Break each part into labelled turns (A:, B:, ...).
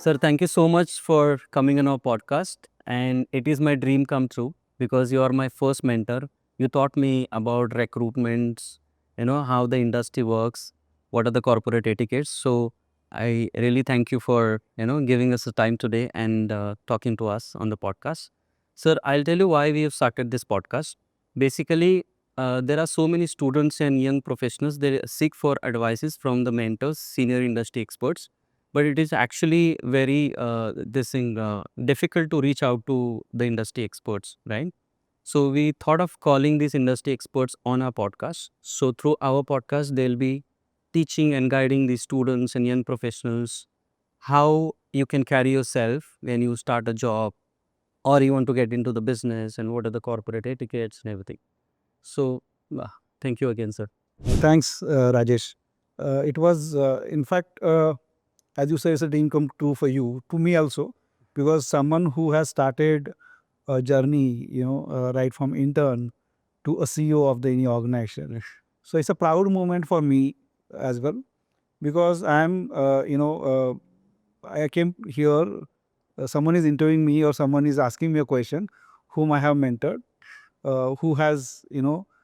A: Sir, thank you so much for coming on our podcast. And it is my dream come true because you are my first mentor. You taught me about recruitments, how the industry works, what are the corporate etiquettes. So I really thank you for, giving us the time today and talking to us on the podcast. Sir, I'll tell you why we have started this podcast. Basically, there are so many students and young professionals, they seek for advices from the mentors, senior industry experts, but it is actually very difficult to reach out to the industry experts, right? So we thought of calling these industry experts on our podcast. So through our podcast they'll be teaching and guiding the students and young professionals how you can carry yourself when you start a job or you want to get into the business, and what are the corporate etiquettes and everything. So thank you again, sir.
B: Thanks, Rajesh. It was, in fact, as you say, it's a dream come true for you, to me also, because someone who has started a journey, right from intern to a CEO of the any organization. So it's a proud moment for me as well, because I came here, someone is interviewing me or someone is asking me a question, whom I have mentored, who has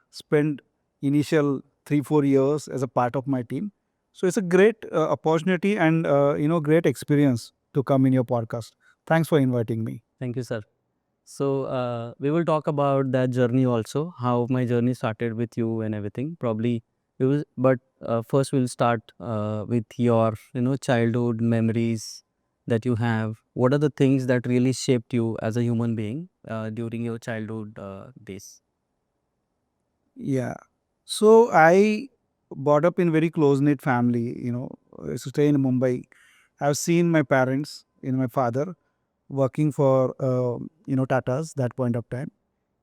B: spent initial 3-4 years as a part of my team. So it's a great opportunity and great experience to come in your podcast. Thanks for inviting me.
A: Thank you, sir. So we will talk about that journey also, how my journey started with you and everything. Probably we will, but first we'll start with your childhood memories that you have. What are the things that really shaped you as a human being during your childhood days?
B: Yeah. So I brought up in very close knit family. I used to stay in Mumbai. I've seen my parents, my father working for Tata's that point of time.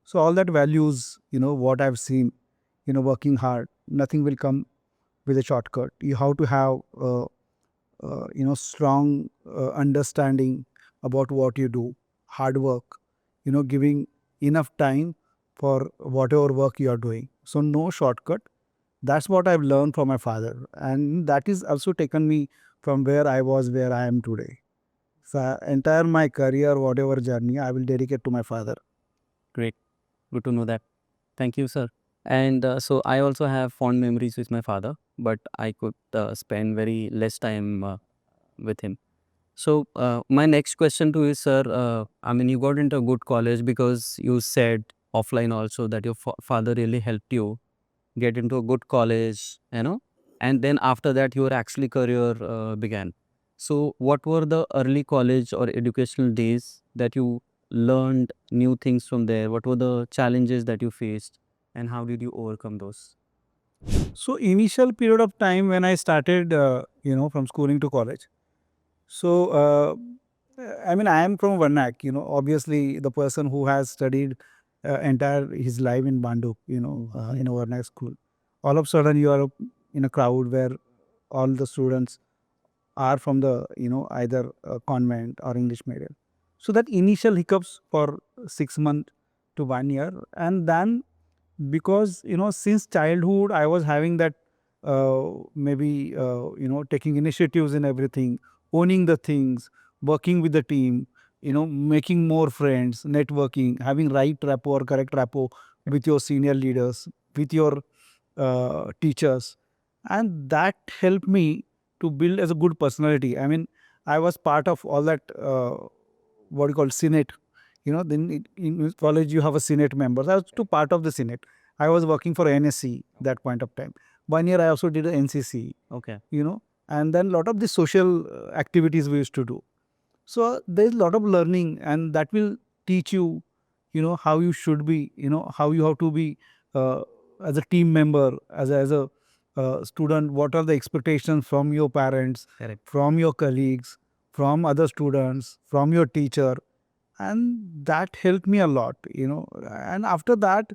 B: So all that values, what I've seen, working hard, nothing will come with a shortcut. You have to have strong understanding about what you do, hard work, giving enough time for whatever work you are doing. So no shortcut. That's what I've learned from my father, and that is also taken me from where I was, where I am today. So entire my career, whatever journey, I will dedicate to my father.
A: Great, good to know that. Thank you, sir. And so I also have fond memories with my father, but I could spend very less time with him. So my next question to you, sir. I mean, you got into a good college because you said offline also that your father really helped you get into a good college, and then after that your actually career began. So what were the early college or educational days that you learned new things from there? What were the challenges that you faced, and how did you overcome those?
B: So initial period of time when I started, from schooling to college. So I mean, I am from Varnak. Obviously the person who has studied entire his life in Banduk, in a Varnak school. All of a sudden you are in a crowd where all the students are from the either convent or English medium. So that initial hiccups for 6 months to 1 year, and then because since childhood I was having that maybe taking initiatives in everything, owning the things, working with the team, making more friends, networking, having right rapport or correct rapport with your senior leaders, with your teachers, and that helped me to build as a good personality. I mean, I was part of all that what you call senate. Then in college you have a senate members. I was too part of the senate. I was working for NSC that point of time. 1 year I also did a NCC.
A: Okay.
B: And then a lot of the social activities we used to do. So there's a lot of learning, and that will teach you, how you should be, how you have to be uh, as a team member, as a student. What are the expectations from your parents,
A: Correct.
B: from your colleagues, from other students, from your teacher, and that helped me a lot. And after that,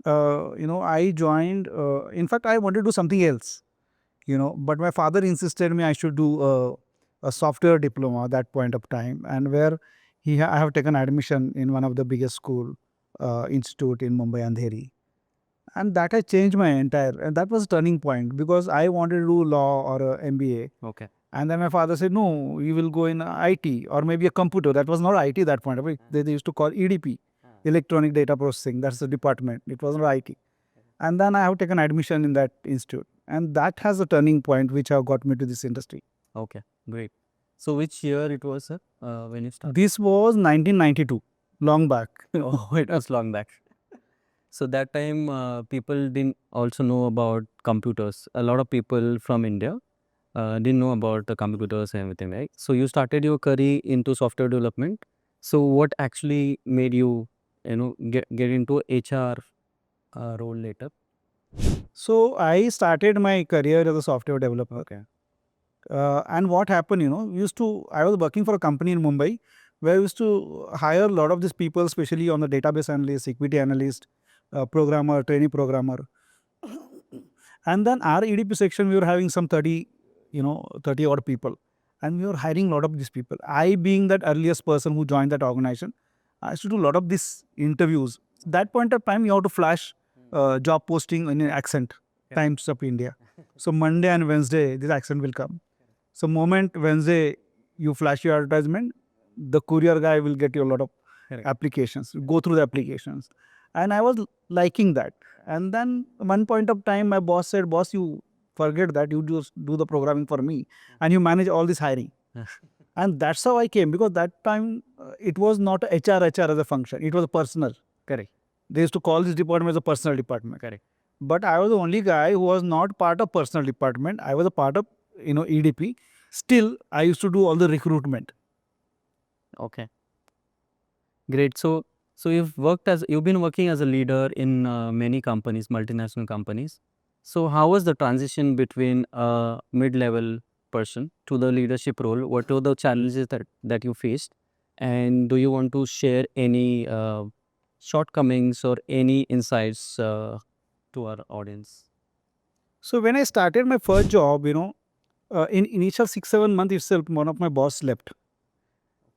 B: I joined. In fact, I wanted to do something else, but my father insisted me I should do a software diploma at that point of time, and where I have taken admission in one of the biggest school institute in Mumbai Andheri, and that has changed my entire, and that was a turning point because I wanted to do law or a MBA,
A: Okay.
B: And then my father said, no, you will go in IT or maybe a computer. That was not IT at that point. They used to call EDP, electronic data processing. That's the department. It was not IT. And then I have taken admission in that institute. And that has a turning point which have got me to this industry.
A: Okay, great. So which year it was, sir, when you started?
B: This was 1992, long back.
A: Oh, it was long back. So that time people didn't also know about computers. A lot of people from India didn't know about the computers and everything, right? So you started your career into software development. So what actually made you, get into HR role later?
B: So I started my career as a software developer.
A: Okay.
B: And what happened, I was working for a company in Mumbai where I used to hire a lot of these people, especially on the database analyst, equity analyst, programmer, trainee programmer. And then our EDP section, we were having some 30, 30 odd people. And we were hiring a lot of these people. I, being that earliest person who joined that organization, I used to do a lot of these interviews. That point of time, you have to flash job posting in an accent, Times of India. So Monday and Wednesday, this accent will come. So moment Wednesday, you flash your advertisement, the courier guy will get you a lot of applications. Go through the applications. And I was liking that. And then one point of time, my boss said, boss, you forget that, you just do the programming for me and you manage all this hiring. And that's how I came, because that time it was not HR as a function. It was a personal.
A: Correct.
B: They used to call this department as a personal department.
A: Correct.
B: But I was the only guy who was not part of personal department. I was a part of, EDP. Still, I used to do all the recruitment.
A: Okay. Great. So you've been working as a leader in many companies, multinational companies. So how was the transition between a mid-level person to the leadership role? What were the challenges that you faced? And do you want to share any shortcomings or any insights to our audience?
B: So when I started my first job, in initial 6-7 months itself, one of my boss left.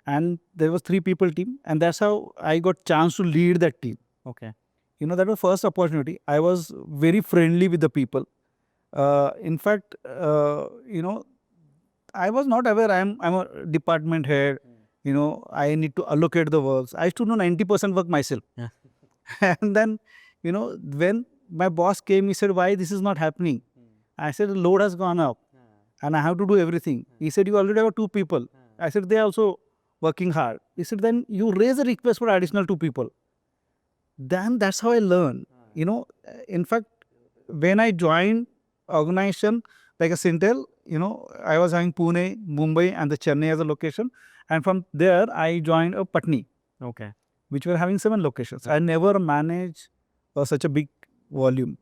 B: And there was 3 people team. And that's how I got chance to lead that team.
A: Okay.
B: That was first opportunity. I was very friendly with the people. In fact, I was not aware I'm a department head. I need to allocate the works. I used to do 90% work myself.
A: Yeah.
B: And then, when my boss came, he said, why this is not happening? I said, the load has gone up and I have to do everything. He said, you already have 2 people. I said, they are also working hard. He said, then you raise a request for additional 2 people. Then that's how I learned. In fact, when I joined organization like a Sintel, I was having Pune, Mumbai, and the Chennai as a location. And from there, I joined a Patni,
A: Okay.
B: which were having 7 locations. I never managed such a big volume.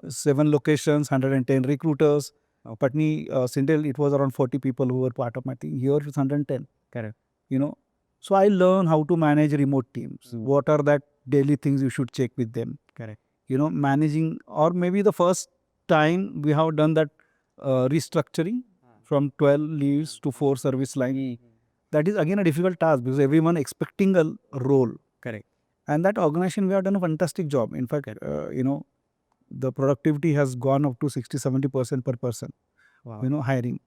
B: 7 locations, 110 recruiters. Patni, Sintel, it was around 40 people who were part of my team. Here it was 110.
A: Correct.
B: So I learned how to manage remote teams. What are that daily things you should check with them?
A: Correct.
B: Managing, or maybe the first time we have done that restructuring from 12 leaves to 4 service line. That is again a difficult task because everyone expecting a role.
A: Correct.
B: And that organization, we have done a fantastic job. In fact, the productivity has gone up to 60-70% per person,
A: Wow.
B: hiring.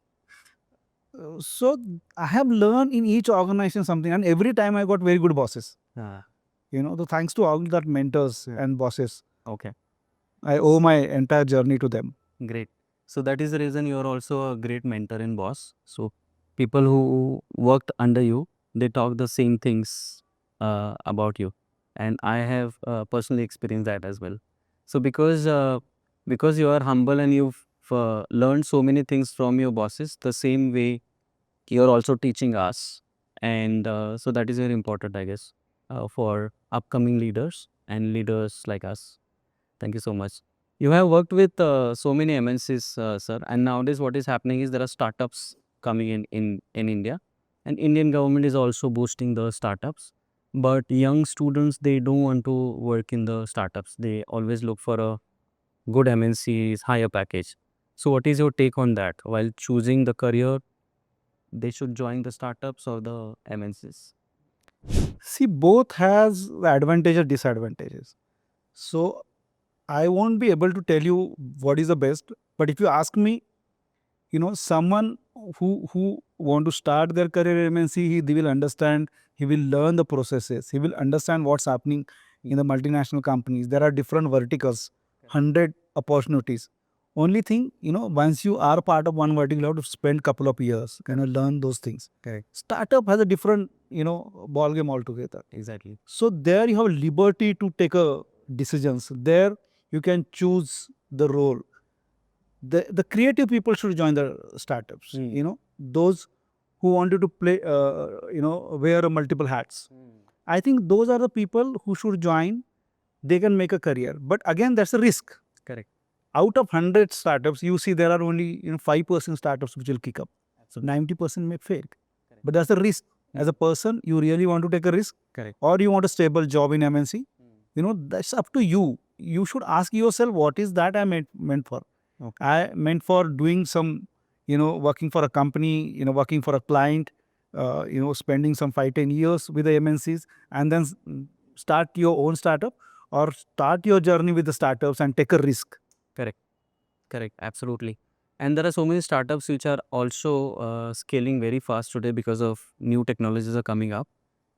B: So I have learned in each organization something, and every time I got very good bosses. Thanks to all that mentors and bosses.
A: Okay.
B: I owe my entire journey to them.
A: Great. So that is the reason you are also a great mentor and boss. So people who worked under you, they talk the same things about you, and I have personally experienced that as well. So because you are humble and you've learned so many things from your bosses, the same way you're also teaching us, and so that is very important, I guess, for upcoming leaders and leaders like us. Thank you so much. You have worked with so many MNCs, sir, and nowadays what is happening is there are startups coming in India, and Indian government is also boosting the startups. But young students, they don't want to work in the startups. They always look for a good MNCs, higher package. So what is your take on that? While choosing the career, they should join the startups or the MNCs?
B: See, both has advantage and disadvantages. So I won't be able to tell you what is the best. But if you ask me, someone who want to start their career in MNC, they will understand. He will learn the processes. He will understand what's happening in the multinational companies. There are different verticals, 100 opportunities. Only thing, once you are part of one vertical, you have to spend couple of years, learn those things.
A: Correct.
B: Startup has a different, ball game altogether.
A: Exactly.
B: So there you have liberty to take a decisions. There you can choose the role. The creative people should join the startups. Those who wanted to play, wear multiple hats. I think those are the people who should join. They can make a career, but again, that's a risk.
A: Correct.
B: Out of 100 startups, you see there are only 5% startups which will kick up. So 90% may fail. But that's a risk. As a person, you really want to take a risk,
A: Correct.
B: or you want a stable job in MNC. That's up to you. You should ask yourself, what is that I meant for?
A: Okay.
B: I meant for doing some, working for a company, working for a client, spending some 5-10 years with the MNCs, and then start your own startup, or start your journey with the startups and take a risk.
A: Correct. Correct. Absolutely. And there are so many startups which are also scaling very fast today because of new technologies are coming up.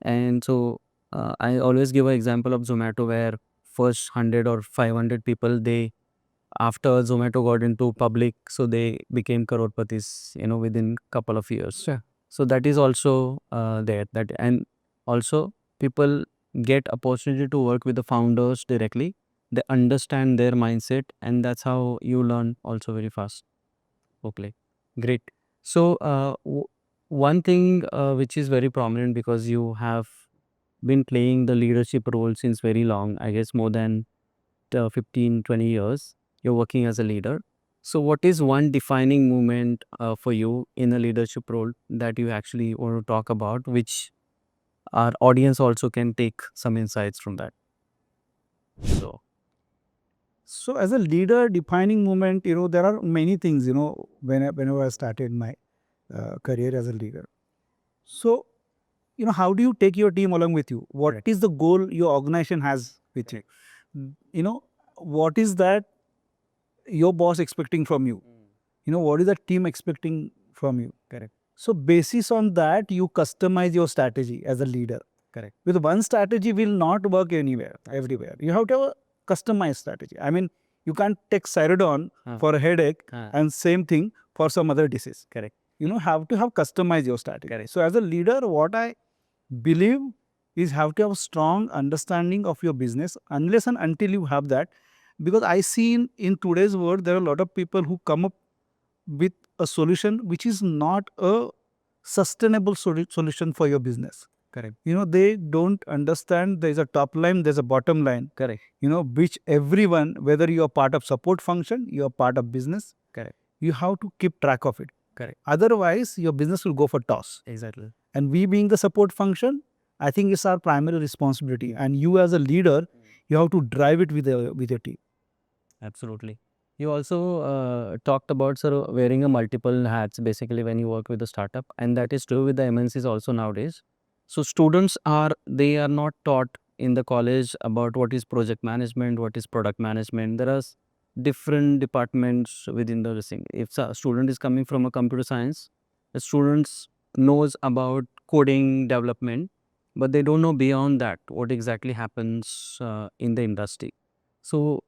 A: And so I always give an example of Zomato, where first 100 or 500 people, they, after Zomato got into public, so they became crorepati's, within couple of years.
B: Sure.
A: So that is also there. That, and also people get opportunity to work with the founders directly. They understand their mindset, and that's how you learn also very fast. Okay, great. So one thing which is very prominent, because you have been playing the leadership role since very long, I guess more than 15-20 years, you're working as a leader. So what is one defining moment for you in a leadership role that you actually want to talk about, which our audience also can take some insights from that?
B: So as a leader, defining moment, there are many things, whenever I started my career as a leader. So, how do you take your team along with you? What
A: Correct.
B: is the goal your organization has with you? What is that your boss expecting from you? What is the team expecting from you?
A: Correct.
B: So basis on that, you customize your strategy as a leader.
A: Correct.
B: With one strategy will not work anywhere, everywhere. You have to have a customized strategy. I mean, you can't take Ceridon for a headache and same thing for some other disease.
A: Correct.
B: Have to have customized your strategy.
A: Correct.
B: So as a leader, what I believe is have to have a strong understanding of your business, unless and until you have that. Because I see in today's world, there are a lot of people who come up with a solution which is not a sustainable solution for your business.
A: Correct.
B: They don't understand there is a top line, there's a bottom line.
A: Correct.
B: Which everyone, whether you are part of support function, you are part of business,
A: Correct.
B: you have to keep track of it.
A: Correct.
B: Otherwise, your business will go for toss.
A: Exactly.
B: And we being the support function, I think it's our primary responsibility. And you as a leader, you have to drive it with your team.
A: Absolutely. You also talked about, sir, wearing a multiple hats basically when you work with a startup, and that is true with the MNCs also nowadays. So students they are not taught in the college about what is project management, what is product management. There are different departments within the thing. If a student is coming from a computer science, the students knows about coding development, but they don't know beyond that what exactly happens in the industry. So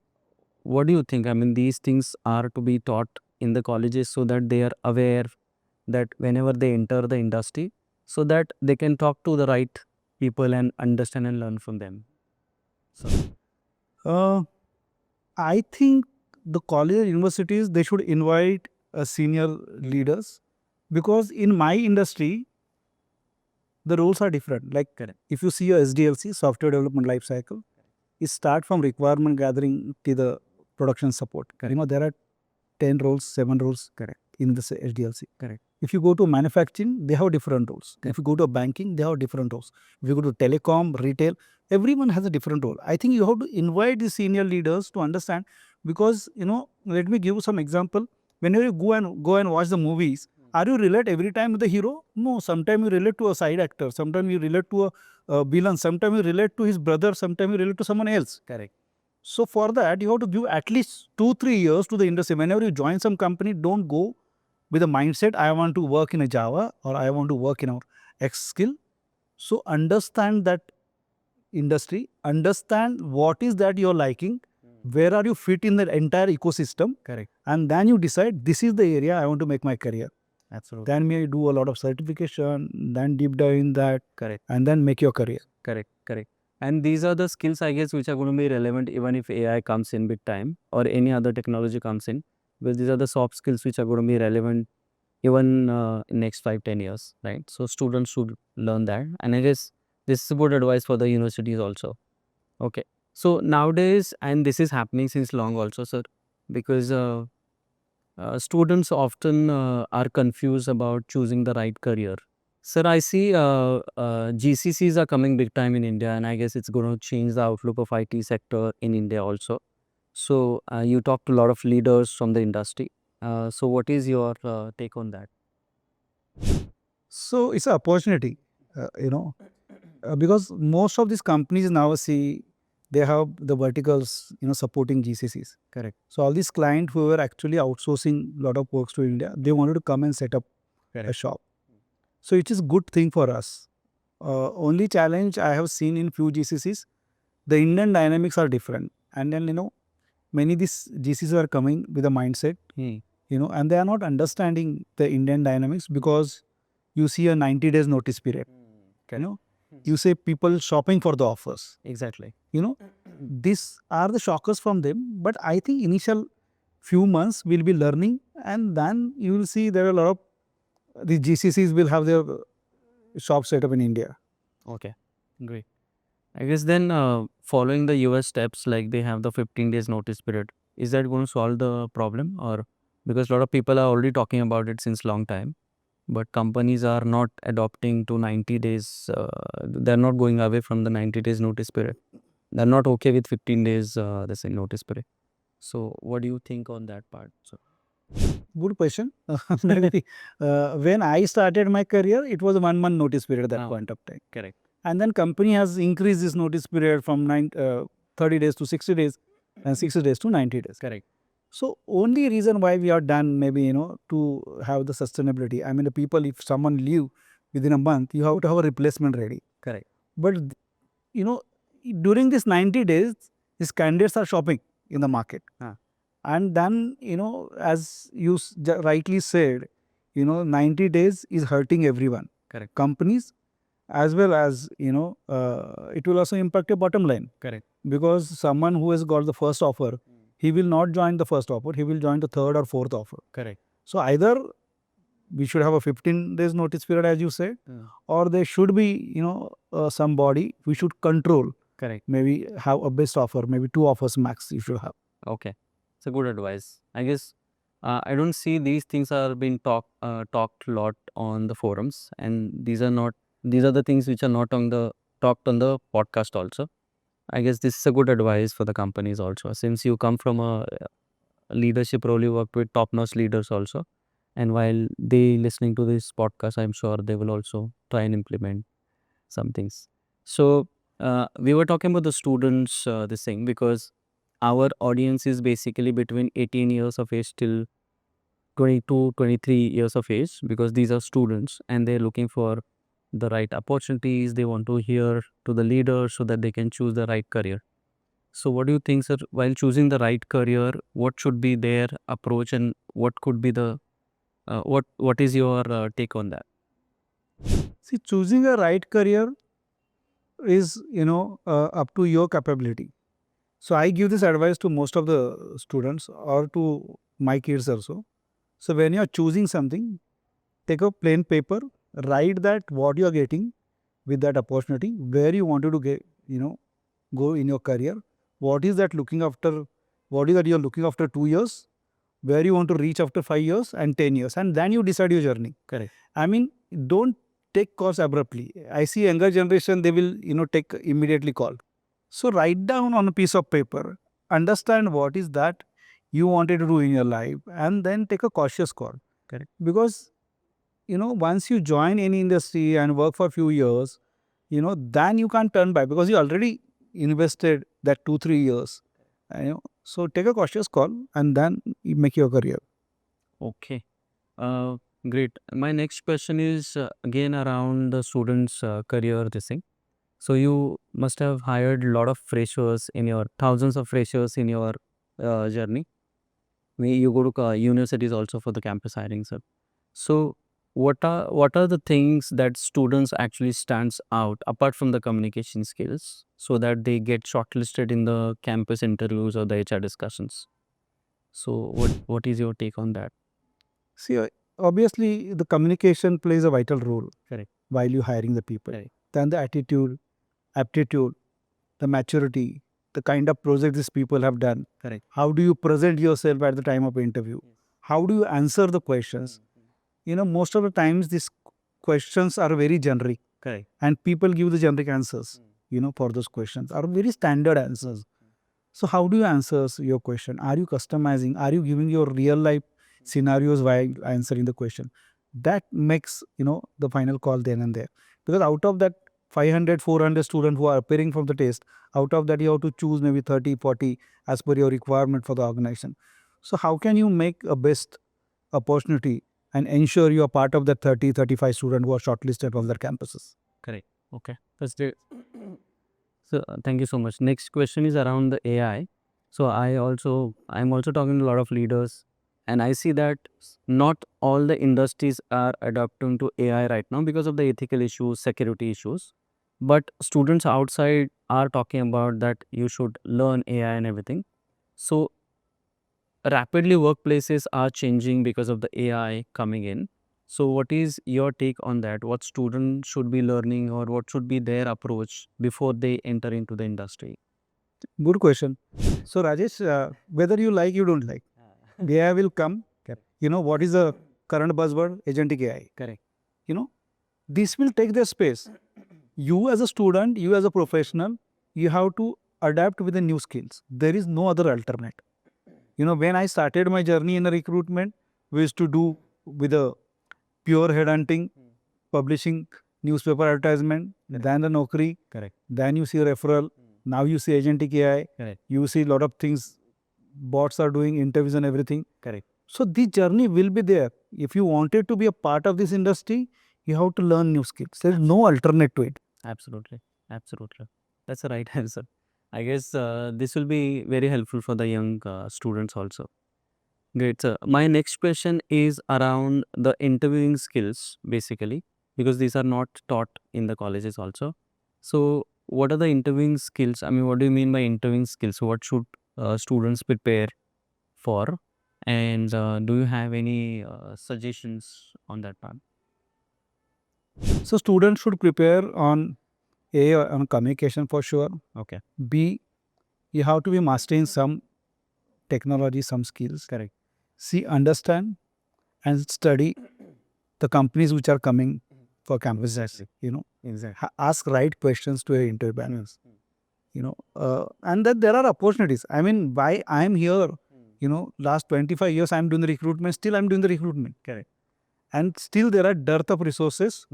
A: what do you think? I mean, these things are to be taught in the colleges so that they are aware that whenever they enter the industry, so that they can talk to the right people and understand and learn from them. So,
B: I think the college and universities, they should invite senior leaders, because in my industry, the roles are different. Like
A: correct.
B: if you see a SDLC, software development life cycle, it start from requirement gathering to the production support.
A: Correct.
B: There are 10 roles, 7 roles
A: Correct.
B: in the SDLC.
A: Correct.
B: If you go to manufacturing, they have different roles. If you go to banking, they have different roles. If you go to telecom, retail, everyone has a different role. I think you have to invite the senior leaders to understand, because let me give you some example. Whenever you go and watch the movies, are you relate every time with the hero? No, sometimes you relate to a side actor, sometimes you relate to a villain, sometimes you relate to his brother, sometimes you relate to someone else.
A: Correct.
B: So for that, you have to give at least 2-3 years to the industry. Whenever you join some company, don't go with the mindset I want to work in a Java or I want to work in a X skill. So understand that industry, understand what is that you're liking, where are you fit in the entire ecosystem,
A: Correct.
B: and then you decide this is the area I want to make my career.
A: Absolutely.
B: Then may do a lot of certification, then deep dive in that,
A: Correct.
B: and then make your career.
A: Correct. Correct. And these are the skills, I guess, which are going to be relevant even if AI comes in with time or any other technology comes in. Because these are the soft skills which are going to be relevant even in next 5-10 years, right? So students should learn that. And I guess this is good advice for the universities also. Okay. So nowadays, and this is happening since long also, sir, because students often are confused about choosing the right career. Sir, I see GCCs are coming big time in India, and I guess it's going to change the outlook of IT sector in India also. So you talk to a lot of leaders from the industry. So what is your take on that?
B: So it's an opportunity, because most of these companies now see they have the verticals, supporting GCCs.
A: Correct.
B: So all these clients who were actually outsourcing a lot of works to India, they wanted to come and set up a
A: Correct.
B: shop. So it is good thing for us. Only challenge I have seen in few GCCs, the Indian dynamics are different, and then many these GCCs are coming with a mindset, and they are not understanding the Indian dynamics because you see a 90 days notice period. You say people shopping for the offers.
A: Exactly.
B: These are the shockers from them, but I think initial few months will be learning, and then you will see there are a lot of the GCCs will have their shop set up in India.
A: Okay. Great. I guess then following the US steps, like they have the 15 days notice period, is that going to solve the problem? Or because a lot of people are already talking about it since long time, but companies are not adopting to 90 days. They're not going away from the 90 days notice period. They're not okay with 15 days the same notice period. So what do you think on that part? So
B: Good question. When I started my career, it was a 1 month notice period at that point of time.
A: correct.
B: And then company has increased this notice period from 30 days to 60 days and 60 days to 90 days.
A: Correct.
B: So only reason why we are done maybe, to have the sustainability. I mean, the people, if someone leave within a month, you have to have a replacement ready.
A: Correct.
B: But, you know, during this 90 days, these candidates are shopping in the market. And then, as you rightly said, 90 days is hurting everyone.
A: Correct.
B: Companies as well as, it will also impact your bottom line.
A: Correct.
B: Because someone who has got the first offer, he will not join the first offer, he will join the third or fourth offer.
A: Correct.
B: So either we should have a 15 days notice period, as you said, or there should be, somebody we should control.
A: Correct.
B: Maybe have a best offer, maybe 2 offers max you should have.
A: Okay. It's a good advice. I guess I don't see these things are being talked a lot on the forums, and these are the things which are not on the talked on the podcast also. I guess this is a good advice for the companies also. Since you come from a leadership role, you work with top-notch leaders also, and while they listening to this podcast, I'm sure they will also try and implement some things. So we were talking about the students, this thing, because our audience is basically between 18 years of age till 22, 23 years of age, because these are students and they're looking for the right opportunities. They want to hear to the leaders so that they can choose the right career. So what do you think, sir, while choosing the right career, what should be their approach, and what could be the what is your take on that?
B: See, choosing a right career is, up to your capability. So I give this advice to most of the students or to my kids also. So when you are choosing something, take a plain paper, write that what you are getting with that opportunity, where you wanted to get, go in your career, what is that looking after, what is that you are looking after 2 years, where you want to reach after 5 years and 10 years, and then you decide your journey.
A: Correct.
B: I mean, don't take calls abruptly. I see younger generation, they will, take immediately call. So write down on a piece of paper, understand what is that you wanted to do in your life, and then take a cautious call.
A: Correct.
B: Because, once you join any industry and work for a few years, then you can't turn back because you already invested that 2-3 years. So take a cautious call and then you make your career.
A: Okay. Uh, Great. My next question is again around the students' career. This thing. So you must have hired a lot of freshers in your thousands of freshers in your journey. You go to universities also for the campus hiring, sir. So what are the things that students actually stands out apart from the communication skills so that they get shortlisted in the campus interviews or the HR discussions? So what is your take on that?
B: See, obviously, the communication plays a vital role
A: Correct.
B: while you hiring the people.
A: Correct.
B: Then the attitude, aptitude, the maturity, the kind of project these people have done.
A: Correct.
B: How do you present yourself at the time of interview?
A: Yes.
B: How do you answer the questions? Most of the times these questions are very generic
A: Correct.
B: and people give the generic answers, for those questions are very standard answers. So how do you answer your question? Are you customizing? Are you giving your real life scenarios while answering the question? That makes, the final call then and there. Because out of that 500, 400 students who are appearing from the test, out of that you have to choose maybe 30, 40 as per your requirement for the organization. So how can you make a best opportunity and ensure you are part of the 30, 35 students who are shortlisted from their campuses?
A: Correct. Okay. That's great. So thank you so much. Next question is around the AI. So I'm also talking to a lot of leaders, and I see that not all the industries are adapting to AI right now because of the ethical issues, security issues. But students outside are talking about that you should learn AI and everything. So rapidly workplaces are changing because of the AI coming in. So what is your take on that? What students should be learning or what should be their approach before they enter into the industry?
B: Good question. So Rajesh, whether you like, you don't like, AI will come.
A: Correct.
B: What is the current buzzword? Agentic AI.
A: Correct.
B: This will take their space. You as a student, you as a professional, you have to adapt with the new skills. There is no other alternate. When I started my journey in a recruitment, we used to do with a pure headhunting, publishing newspaper advertisement, then the Naukri,
A: Correct.
B: then you see referral, now you see agentic AI,
A: Correct.
B: you see a lot of things, bots are doing interviews and everything.
A: Correct.
B: So this journey will be there. If you wanted to be a part of this industry, you have to learn new skills. There is no alternate to it.
A: Absolutely. Absolutely. That's the right answer. I guess this will be very helpful for the young students also. Great. So my next question is around the interviewing skills, basically, because these are not taught in the colleges also. So, what are the interviewing skills? I mean, what do you mean by interviewing skills? What should students prepare for? And do you have any suggestions on that part?
B: So students should prepare on A, on communication for sure.
A: Okay.
B: B, you have to be mastering some technology, some skills.
A: Correct.
B: C, understand and study the companies which are coming for campuses.
A: Exactly.
B: Ask right questions to your interview panels. And that there are opportunities. I mean, why I am here, last 25 years I am doing the recruitment, still I am doing the recruitment.
A: Correct.
B: And still there are dearth of resources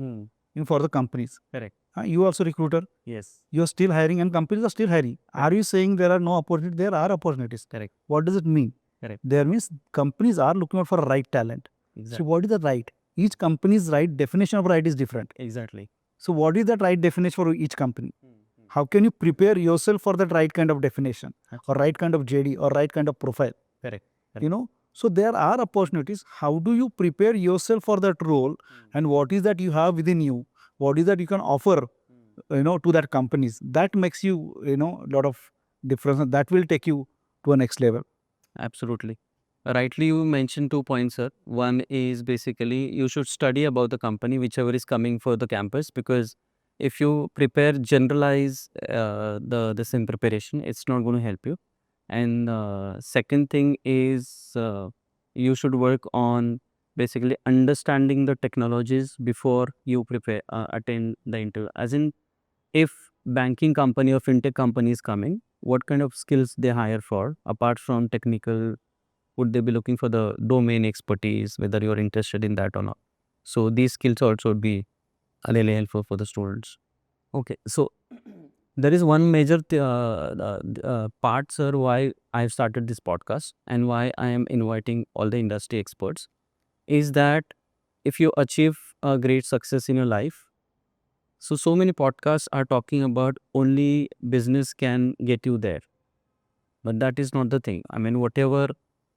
B: for the companies.
A: Correct.
B: You also recruiter,
A: Yes.
B: you are still hiring and companies are still hiring. Are you saying there are no opportunities? There are opportunities.
A: Correct.
B: What does it mean?
A: Correct.
B: There means companies are looking out for right talent. So
A: Exactly.
B: what is the right? Each company's right definition of right is different.
A: Exactly.
B: So what is that right definition for each company? How can you prepare yourself for that right kind of definition or right kind of JD or right kind of profile?
A: Correct.
B: So there are opportunities. How do you prepare yourself for that role and what is that you have within you? What is that you can offer, to that companies? That makes you, a lot of difference and that will take you to a next level.
A: Absolutely. Rightly, you mentioned 2 points, sir. One is basically you should study about the company, whichever is coming for the campus, because if you prepare generalize the same preparation, it's not going to help you. And second thing is you should work on basically understanding the technologies before you prepare attend the interview. As in, if banking company or fintech company is coming, what kind of skills they hire for apart from technical? Would they be looking for the domain expertise, whether you're interested in that or not? So these skills also would be really helpful for the students. Okay, so there is one major part, sir, why I've started this podcast and why I am inviting all the industry experts. is that if you achieve a great success in your life, so many podcasts are talking about only business can get you there. But that is not the thing. I mean, whatever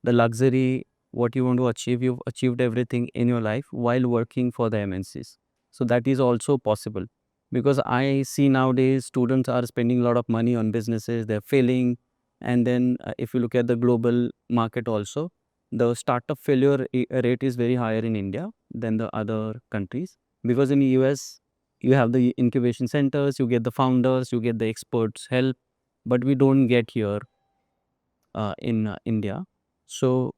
A: the luxury, what you want to achieve, you've achieved everything in your life while working for the MNCs. So that is also possible. Because I see nowadays students are spending a lot of money on businesses, they're failing. And then if you look at the global market also, the startup failure rate is very higher in India than the other countries. Because in the US, you have the incubation centers, you get the founders, you get the experts help, but we don't get here in India. So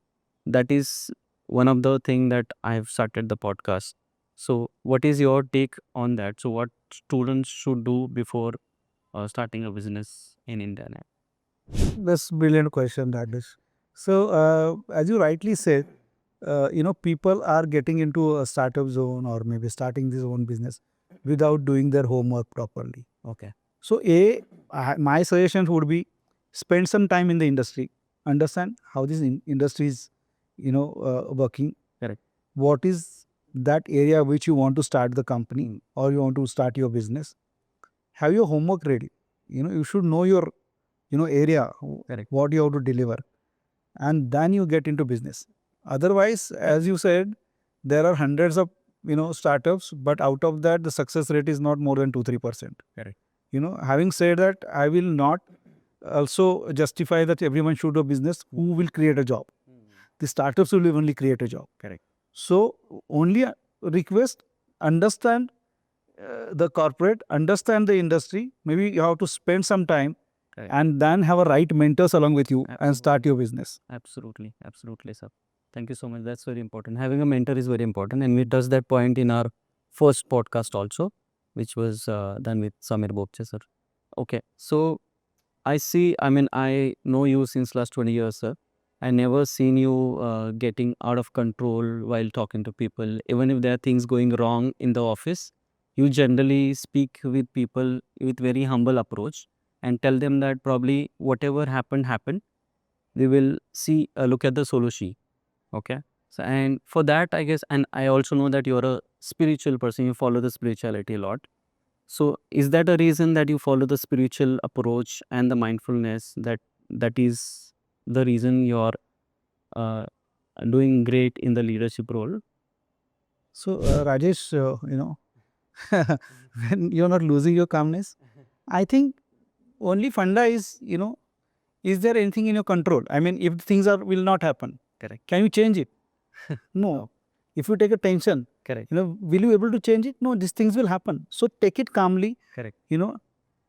A: that is one of the thing that I have started the podcast. So what is your take on that? So what students should do before starting a business in India now?
B: That's brilliant question, Rajesh. So, as you rightly said, people are getting into a startup zone or maybe starting this own business without doing their homework properly.
A: Okay.
B: So, my suggestions would be spend some time in the industry, understand how this industry is, working.
A: Correct.
B: What is that area which you want to start the company or you want to start your business? Have your homework ready. You should know your, area,
A: Correct.
B: what you have to deliver, and then you get into business. Otherwise, as you said, there are hundreds of startups, but out of that, the success rate is not more than 2-3%.
A: Correct.
B: Having said that, I will not also justify that everyone should do business. Who will create a job? The startups will only create a job.
A: Correct.
B: So only a request, understand the corporate, understand the industry. Maybe you have to spend some time
A: Correct.
B: and then have a right mentors along with you and start
A: Absolutely.
B: your business.
A: Absolutely. Absolutely, sir. Thank you so much. That's very important. Having a mentor is very important. And we touched that point in our first podcast also, which was done with Samir Bobche, sir. Okay. So I see, I mean, I know you since last 20 years, sir. I never seen you getting out of control while talking to people. Even if there are things going wrong in the office, you generally speak with people with very humble approach and tell them that probably whatever happened, happened. We will see, look at the solution. Okay. So, and for that, I guess, and I also know that you're a spiritual person, you follow the spirituality a lot. So is that a reason that you follow the spiritual approach and the mindfulness that is the reason you're uh, doing great in the leadership role?
B: So, Rajesh, when you're not losing your calmness, I think only funda is there anything in your control? I mean, if things will not happen,
A: Correct.
B: can you change it? No.
A: Oh,
B: If you take a tension,
A: correct.
B: will you able to change it? No, these things will happen. So take it calmly.
A: Correct.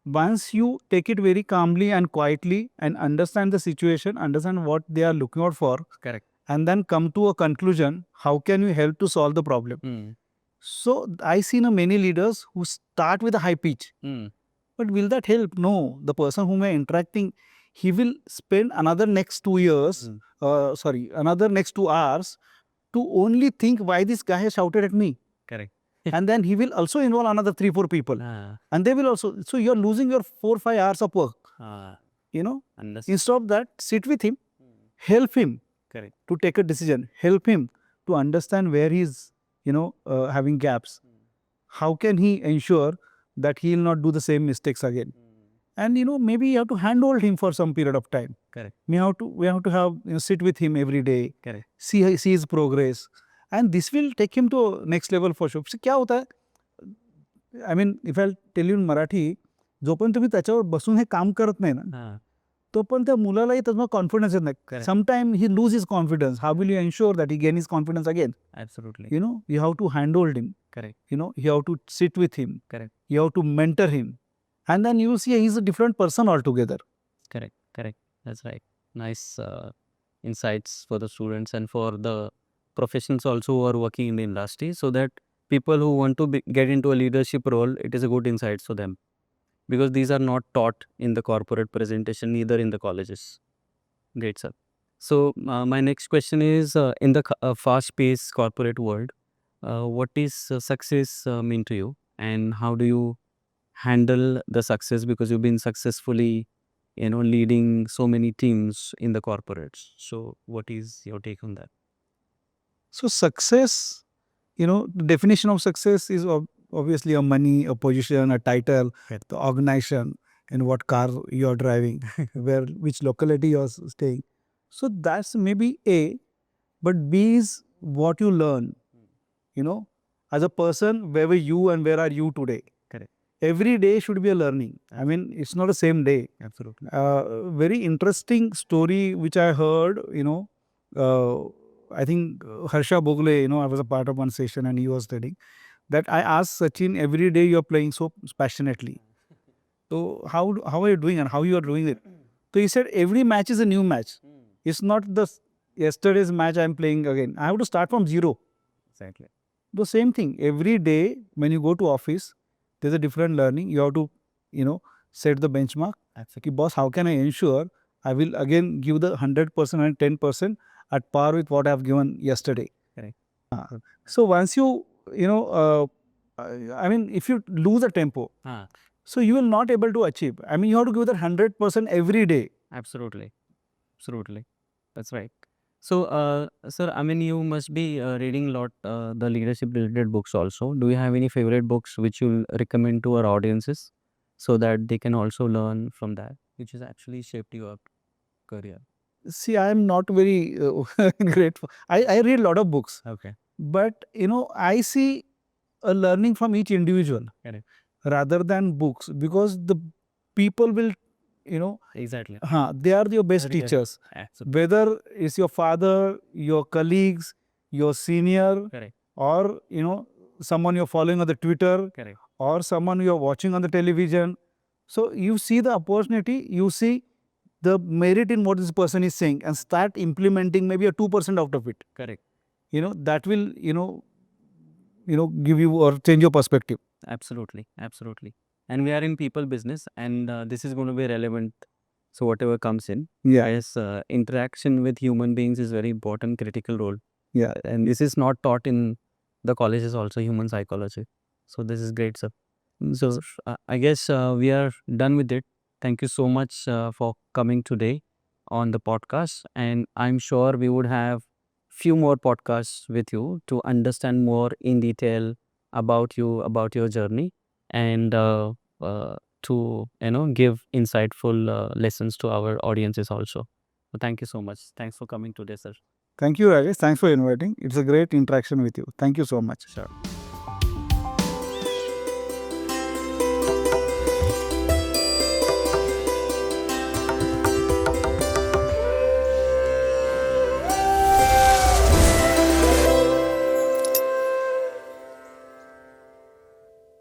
B: Once you take it very calmly and quietly and understand the situation, understand what they are looking out for,
A: Correct.
B: and then come to a conclusion, how can you help to solve the problem?
A: Mm.
B: So I seen a many leaders who start with a high pitch,
A: Mm.
B: but will that help? No. The person whom I interacting, he will spend another next 2 years,
A: Mm.
B: another next 2 hours to only think why this guy has shouted at me.
A: Correct.
B: And then he will also involve another 3-4 people.
A: Ah,
B: And they will also, so you're losing your 4-5 hours of work.
A: ah,
B: You know,
A: understood.
B: instead of that, sit with him, help him
A: Correct.
B: to take a decision, help him to understand where he's, having gaps. How can he ensure that he will not do the same mistakes again? And maybe you have to handhold him for some period of time.
A: Correct.
B: We have to have sit with him every day,
A: Correct.
B: see his progress, and this will take him to next level for sure. So क्या होता है? I mean, if I'll tell you in Marathi, जोपर्यंत तुम्ही त्याच्यावर बसून हे काम करत नाही ना,
A: Ah,
B: तोपर्यंत त्या मुलालाही त्याचा कॉन्फिडन्स येत नाही.
A: Correct.
B: Sometime he lose his confidence. How will you ensure that he gain his confidence again?
A: absolutely.
B: You have to handhold him.
A: Correct.
B: You have to sit with him.
A: Correct.
B: You have to mentor him. And then you see he's a different person altogether.
A: Correct. Correct. That's right. Nice insights for the students and for the professionals also who are working in the industry, so that people who want to get into a leadership role, it is a good insight for them, because these are not taught in the corporate presentation, neither in the colleges. Great, sir. So my next question is, in the fast-paced corporate world, what is success mean to you, and how do you handle the success, because you've been successfully leading so many teams in the corporates? So what is your take on that?
B: So success, the definition of success is obviously a money, a position, a title, the organization, and what car you're driving, which locality you're staying. So that's maybe A, but B is what you learn, you know, as a person, where were you and where are you today?
A: Correct.
B: Every day should be a learning. I mean, it's not the same day.
A: Absolutely.
B: Very interesting story which I heard, I think Harsha Bogle, I was a part of one session and he was telling that I asked Sachin, every day you're playing so passionately. So how are you doing and how you are doing it? So he said every match is a new match. It's not the yesterday's match I'm playing again. I have to start from zero.
A: Exactly.
B: The same thing. Every day when you go to office, there's a different learning. You have to, set the benchmark.
A: Absolutely.
B: Ki, boss, how can I ensure I will again give the 100% and 10% at par with what I have given yesterday?
A: Correct.
B: So once you, I mean, if you lose the tempo, so you will not able to achieve. I mean, you have to give that 100% every day.
A: Absolutely. Absolutely. That's right. So, sir, I mean, you must be reading a lot the leadership related books also. Do you have any favorite books which you'll recommend to our audiences so that they can also learn from that, which has actually shaped your career?
B: See, I am not very grateful. I read a lot of books,
A: Okay.
B: but I see a learning from each individual
A: Correct.
B: rather than books, because the people will,
A: Exactly.
B: they are your best
A: Real.
B: teachers.
A: Absolutely.
B: Whether it's your father, your colleagues, your senior,
A: Correct.
B: or someone you're following on the Twitter,
A: Correct.
B: or someone you're watching on the television. So you see the opportunity, you see the merit in what this person is saying, and start implementing maybe a 2% out of it.
A: Correct.
B: That will give you or change your perspective.
A: Absolutely. Absolutely. And we are in people business, and this is going to be relevant. So whatever comes in,
B: Yeah.
A: yes, interaction with human beings is very important, critical role.
B: Yeah.
A: And this is not taught in the colleges also, human psychology. So this is great, sir. So I guess we are done with it. Thank you so much for coming today on the podcast, and I'm sure we would have few more podcasts with you to understand more in detail about you, about your journey, and to give insightful lessons to our audiences also. So thank you so much. Thanks for coming today, sir.
B: Thank you, Rajesh. Thanks for inviting. It's a great interaction with you. Thank you so much.
A: Sure.